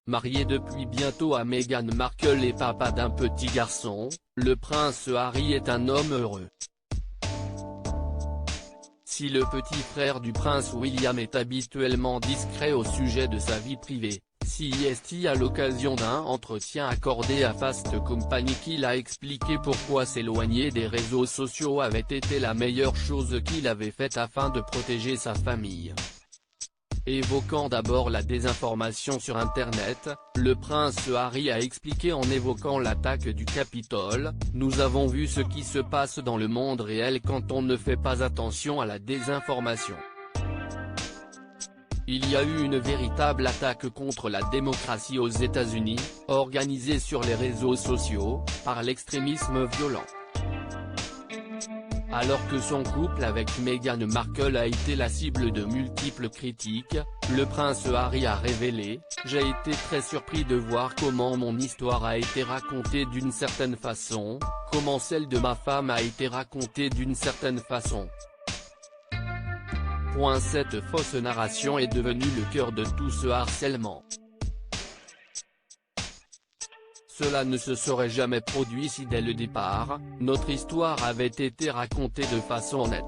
Marié depuis bientôt à Meghan Markle et papa d'un petit garçon, le prince Harry est un homme heureux. Si le petit frère du prince William est habituellement discret au sujet de sa vie privée, CEST à l'occasion d'un entretien accordé à Fast Company qu'il a expliqué pourquoi s'éloigner des réseaux sociaux avait été la meilleure chose qu'il avait faite afin de protéger sa famille. Évoquant d'abord la désinformation sur Internet, le prince Harry a expliqué en évoquant l'attaque du Capitole: « Nous avons vu ce qui se passe dans le monde réel quand on ne fait pas attention à la désinformation. Il y a eu une véritable attaque contre la démocratie aux États-Unis, organisée sur les réseaux sociaux, par l'extrémisme violent. » Alors que son couple avec Meghan Markle a été la cible de multiples critiques, le prince Harry a révélé: « J'ai été très surpris de voir comment mon histoire a été racontée d'une certaine façon, comment celle de ma femme a été racontée d'une certaine façon. Cette fausse narration est devenue le cœur de tout ce harcèlement. Cela ne se serait jamais produit si dès le départ, notre histoire avait été racontée de façon honnête. »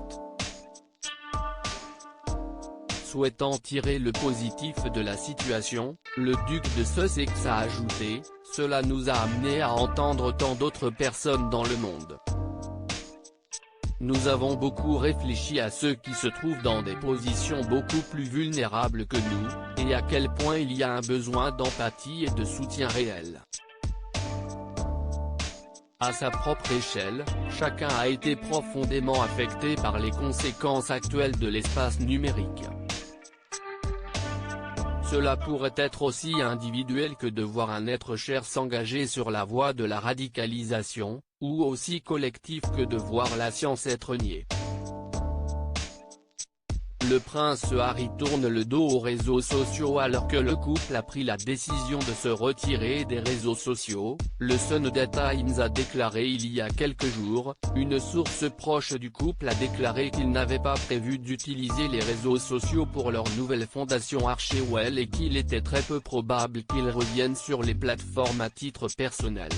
Souhaitant tirer le positif de la situation, le duc de Sussex a ajouté: « Cela nous a amené à entendre tant d'autres personnes dans le monde. Nous avons beaucoup réfléchi à ceux qui se trouvent dans des positions beaucoup plus vulnérables que nous, et à quel point il y a un besoin d'empathie et de soutien réel. À sa propre échelle, chacun a été profondément affecté par les conséquences actuelles de l'espace numérique. Cela pourrait être aussi individuel que de voir un être cher s'engager sur la voie de la radicalisation, ou aussi collectif que de voir la science être niée. » Le prince Harry tourne le dos aux réseaux sociaux alors que le couple a pris la décision de se retirer des réseaux sociaux. Le Sunday Times a déclaré il y a quelques jours: « Une source proche du couple a déclaré qu'ils n'avaient pas prévu d'utiliser les réseaux sociaux pour leur nouvelle fondation Archewell et qu'il était très peu probable qu'ils reviennent sur les plateformes à titre personnel. »